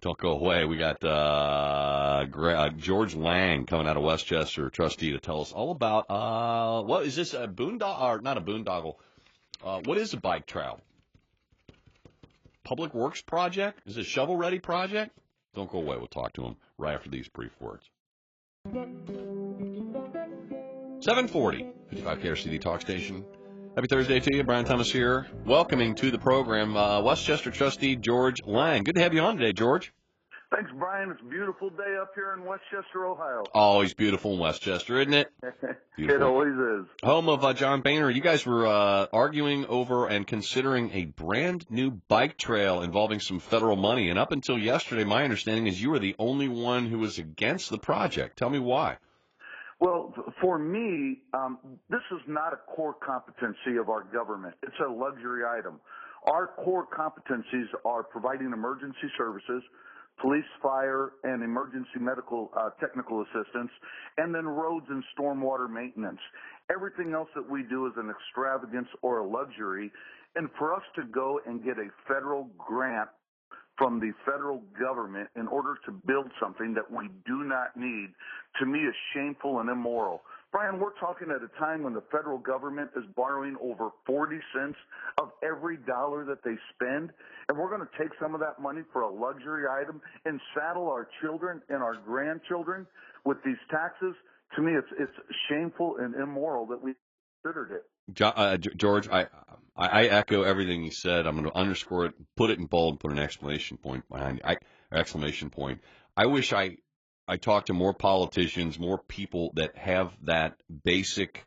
Don't go away. We got George Lang coming out of Westchester, trustee, to tell us all about what is this, a boondoggle, or not a boondoggle? What is a bike trail? Public Works project? Is it a shovel-ready project? Don't go away. We'll talk to him right after these brief words. 740, 55 KRCD Talk Station. Happy Thursday to you. Brian Thomas here. Welcoming to the program, Westchester trustee George Lang. Good to have you on today, George. Thanks, Brian. It's a beautiful day up here in Westchester, Ohio. Always beautiful in Westchester, isn't it? It always is. Home of John Boehner. You guys were arguing over and considering a brand new bike trail involving some federal money. And up until yesterday, my understanding is you were the only one who was against the project. Tell me why. Well, for me, this is not a core competency of our government. It's a luxury item. Our core competencies are providing emergency services, police, fire, and emergency medical technical assistance, and then roads and stormwater maintenance. Everything else that we do is an extravagance or a luxury. And for us to go and get a federal grant from the federal government in order to build something that we do not need, to me, is shameful and immoral. Brian, we're talking at a time when the federal government is borrowing over 40 cents of every dollar that they spend, and we're going to take some of that money for a luxury item and saddle our children and our grandchildren with these taxes. To me, it's shameful and immoral that we considered it. George, I echo everything you said. I'm going to underscore it, put it in bold, put an exclamation point behind it. Exclamation point. I wish I talked to more politicians, more people that have that basic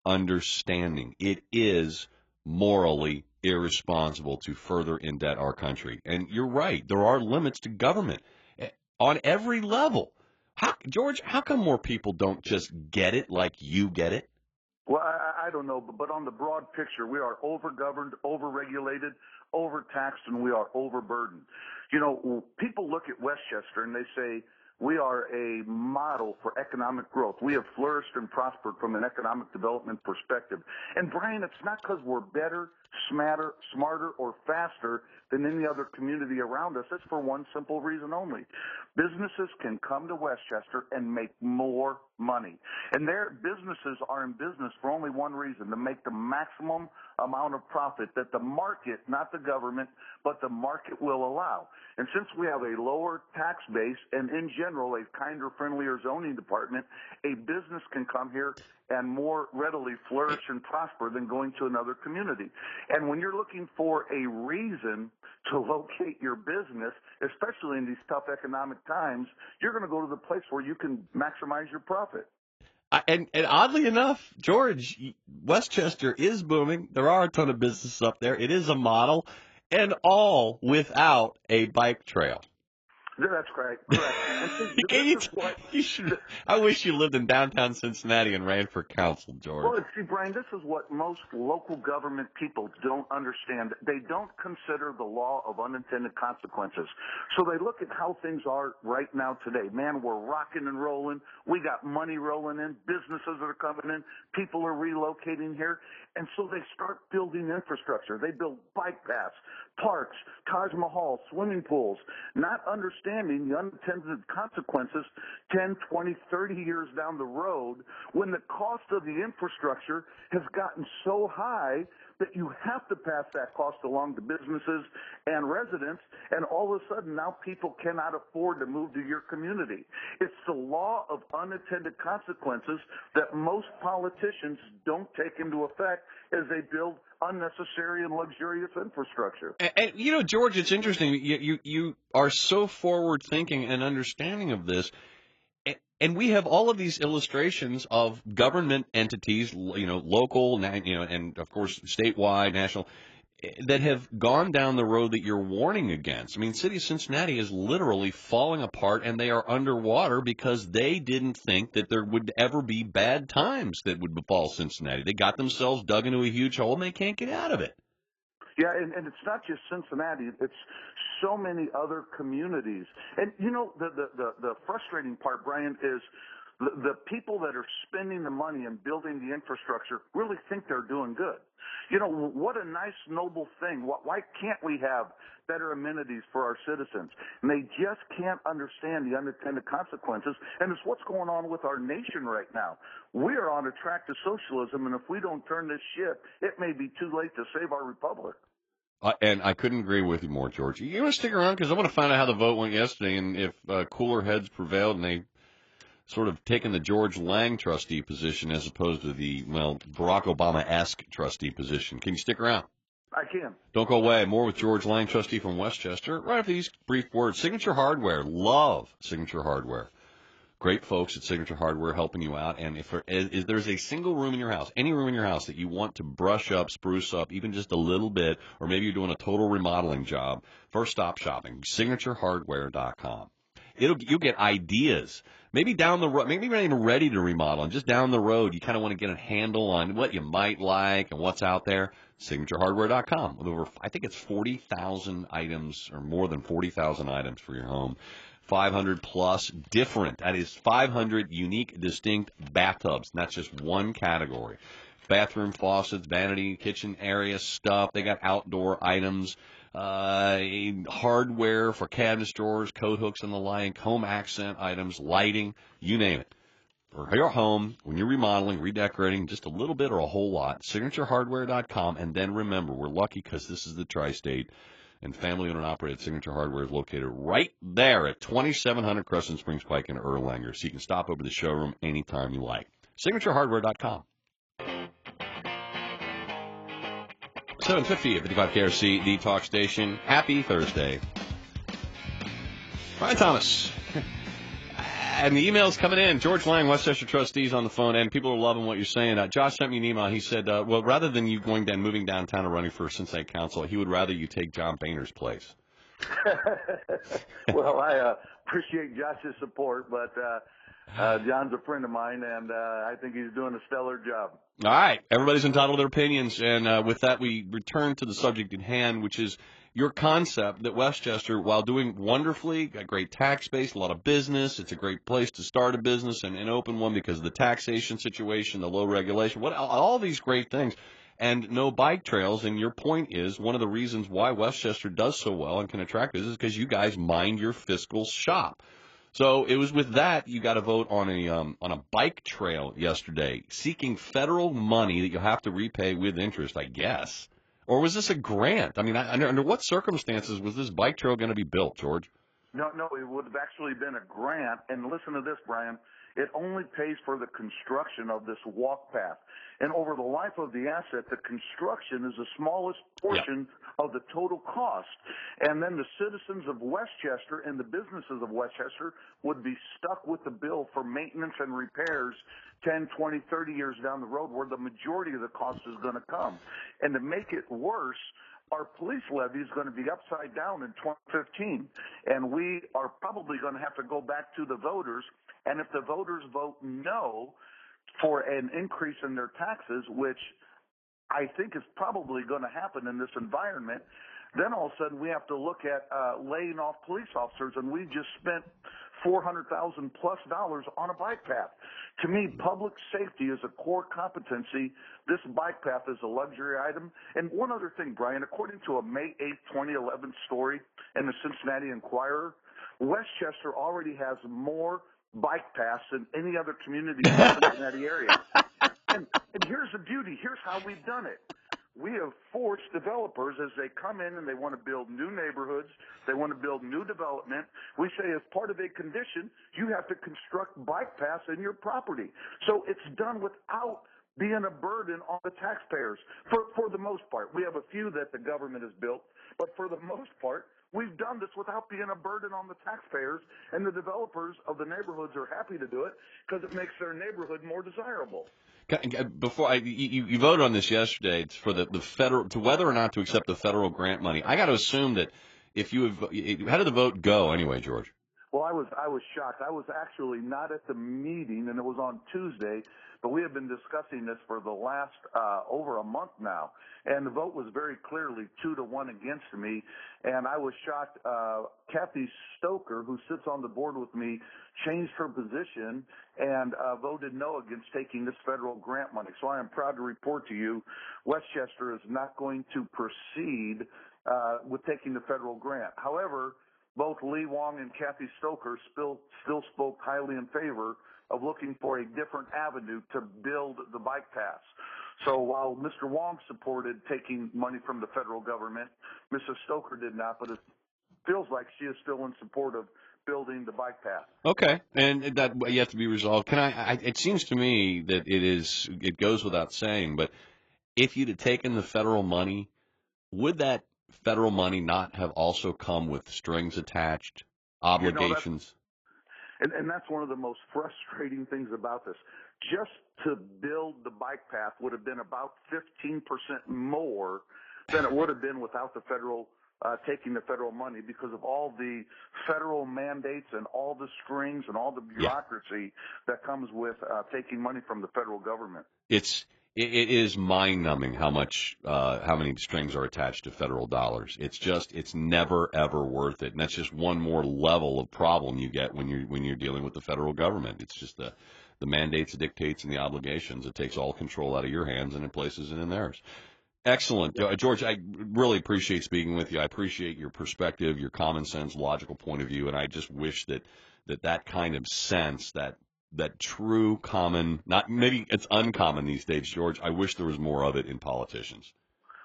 understanding. It is morally irresponsible to further indebt our country. And you're right. There are limits to government on every level. George, how come more people don't just get it like you get it? Well, I don't know, but on the broad picture, we are overgoverned, overregulated, overtaxed, and we are overburdened. You know, people look at Westchester and they say, we are a model for economic growth. We have flourished and prospered from an economic development perspective. And, Brian, it's not because we're better, smarter, or faster than any other community around us. It's for one simple reason only. Businesses can come to Westchester and make more money. And their businesses are in business for only one reason, to make the maximum amount of profit that the market, not the government, but the market will allow. And since we have a lower tax base and, in general, a kinder, friendlier zoning department, a business can come here and more readily flourish and prosper than going to another community. And when you're looking for a reason to locate your business, especially in these tough economic times, you're going to go to the place where you can maximize your profit. And oddly enough, George, Westchester is booming. There are a ton of businesses up there. It is a model, and all without a bike trail. That's correct. I wish you lived in downtown Cincinnati and ran for council, George. Well, see, Brian, this is what most local government people don't understand. They don't consider the law of unintended consequences. So they look at how things are right now today. Man, we're rocking and rolling. We got money rolling in. Businesses are coming in. People are relocating here. And so they start building infrastructure. They build bike paths, parks, Taj Mahal, swimming pools, not understanding the unintended consequences 10, 20, 30 years down the road when the cost of the infrastructure has gotten so high that you have to pass that cost along to businesses and residents, and all of a sudden now people cannot afford to move to your community. It's the law of unintended consequences that most politicians don't take into effect as they build unnecessary and luxurious infrastructure. And you know, George, it's interesting. You are so forward-thinking and understanding of this. And we have all of these illustrations of government entities, you know, local, you know, and of course statewide, national, that have gone down the road that you're warning against. I mean, city of Cincinnati is literally falling apart, and they are underwater because they didn't think that there would ever be bad times that would befall Cincinnati. They got themselves dug into a huge hole, and they can't get out of it. Yeah, and it's not just Cincinnati. It's so many other communities. And, you know, the frustrating part, Brian, is the people that are spending the money and building the infrastructure really think they're doing good. You know, what a nice, noble thing. Why can't we have better amenities for our citizens? And they just can't understand the unintended consequences. And it's what's going on with our nation right now. We are on a track to socialism, and if we don't turn this ship, it may be too late to save our republic. And I couldn't agree with you more, George. You want to stick around because I want to find out how the vote went yesterday and if cooler heads prevailed and they sort of taken the George Lang trustee position as opposed to the, well, Barack Obama-esque trustee position. Can you stick around? I can. Don't go away. More with George Lang, trustee from Westchester. Right after these brief words. Signature Hardware. Love Signature Hardware. Great folks at Signature Hardware helping you out. And if there's a single room in your house, any room in your house that you want to brush up, spruce up, even just a little bit, or maybe you're doing a total remodeling job, first stop shopping, signaturehardware.com. You'll get ideas. Maybe down the road, maybe you're not even ready to remodel, and just down the road, you kind of want to get a handle on what you might like and what's out there. Signaturehardware.com with over, I think it's 40,000 items or more than 40,000 items for your home. 500 plus different. That is 500 unique, distinct bathtubs. And that's just one category. Bathroom faucets, vanity, kitchen area stuff. They got outdoor items, hardware for cabinet drawers, coat hooks and the like, home accent items, lighting, you name it. For your home, when you're remodeling, redecorating, just a little bit or a whole lot, signaturehardware.com. And then remember, we're lucky because this is the tri-state. And family-owned and operated Signature Hardware is located right there at 2700 Crescent Springs Pike in Erlanger. So you can stop over the showroom anytime you like. SignatureHardware.com. 750 at 55 KRC, the talk station. Happy Thursday. Brian Thomas. And the email's coming in. George Lang, Westchester Trustees on the phone, and people are loving what you're saying. Josh sent me an email. He said, well, rather than you going down, moving downtown and running for Cincinnati Council, he would rather you take John Boehner's place. Well, I appreciate Josh's support, but John's a friend of mine, and I think he's doing a stellar job. All right. Everybody's entitled to their opinions, and with that, we return to the subject at hand, which is your concept that Westchester, while doing wonderfully, got great tax base, a lot of business, it's a great place to start a business and open one because of the taxation situation, the low regulation, all these great things, and no bike trails. And your point is one of the reasons why Westchester does so well and can attract business is because you guys mind your fiscal shop. So it was with that you got a vote on a bike trail yesterday, seeking federal money that you'll have to repay with interest, I guess. Or was this a grant? I mean, under what circumstances was this bike trail going to be built, George? No, it would have actually been a grant. And listen to this, Brian. It only pays for the construction of this walk path. And over the life of the asset, the construction is the smallest portion of the total cost. And then the citizens of Westchester and the businesses of Westchester would be stuck with the bill for maintenance and repairs 10, 20, 30 years down the road where the majority of the cost is going to come. And to make it worse, our police levy is going to be upside down in 2015. And we are probably going to have to go back to the voters. And if the voters vote no for an increase in their taxes, which I think is probably going to happen in this environment, then all of a sudden we have to look at laying off police officers, and we just spent $400,000+ on a bike path. To me, public safety is a core competency. This bike path is a luxury item. And one other thing, Brian, according to a May 8, 2011 story in the Cincinnati Enquirer, Westchester already has more bike paths than any other community in the Cincinnati area. And here's the beauty. Here's how we've done it. We have forced developers as they come in and they want to build new neighborhoods, they want to build new development. We say as part of a condition, you have to construct bike paths in your property. So it's done without being a burden on the taxpayers for the most part. We have a few that the government has built, but for the most part, we've done this without being a burden on the taxpayers, and the developers of the neighborhoods are happy to do it because it makes their neighborhood more desirable. Before you voted on this yesterday, it's for the federal, to whether or not to accept the federal grant money. I got to assume that if how did the vote go anyway, George? Well, I was shocked. I was actually not at the meeting, and it was on Tuesday, but we have been discussing this for the last over a month now, and the vote was very clearly 2-1 against me, and I was shocked. Kathy Stoker, who sits on the board with me, changed her position and voted no against taking this federal grant money. So I am proud to report to you, Westchester is not going to proceed with taking the federal grant. However, both Lee Wong and Kathy Stoker still spoke highly in favor of looking for a different avenue to build the bike paths. So while Mr. Wong supported taking money from the federal government, Mrs. Stoker did not, but it feels like she is still in support of building the bike path. Okay, and that yet to be resolved. It seems to me that it goes without saying, but if you'd have taken the federal money, would that federal money not have also come with strings attached, obligations? And that's one of the most frustrating things about this. Just to build the bike path would have been about 15% more than it would have been without the federal taking the federal money, because of all the federal mandates and all the strings and all the bureaucracy that comes with taking money from the federal government. It is mind-numbing how many strings are attached to federal dollars. It's never ever worth it, and that's just one more level of problem you get when you're dealing with the federal government. It's just the mandates, the dictates, and the obligations. It takes all control out of your hands and it places it in theirs. Excellent. George, I really appreciate speaking with you. I appreciate your perspective, your common sense, logical point of view, and I just wish that kind of sense, that true common, not maybe it's uncommon these days, George. I wish there was more of it in politicians.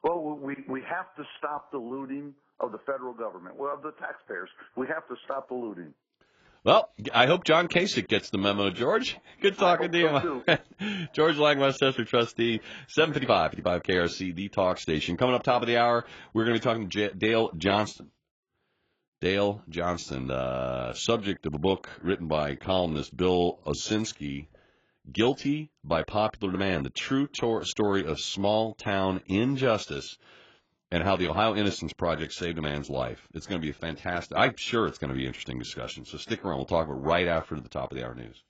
Well, we have to stop the looting of the federal government, well, of the taxpayers. We have to stop the looting. Well, I hope John Kasich gets the memo, George. Good talking to you. So George Lang, Westchester Trustee, 755 KRC, the talk station. Coming up top of the hour, we're going to be talking to Dale Johnston. Dale Johnston, subject of a book written by columnist Bill Osinski, Guilty by Popular Demand, the true story of small-town injustice and how the Ohio Innocence Project saved a man's life. It's going to be a fantastic, I'm sure it's going to be an interesting discussion. So stick around. We'll talk about it right after the top of the hour news.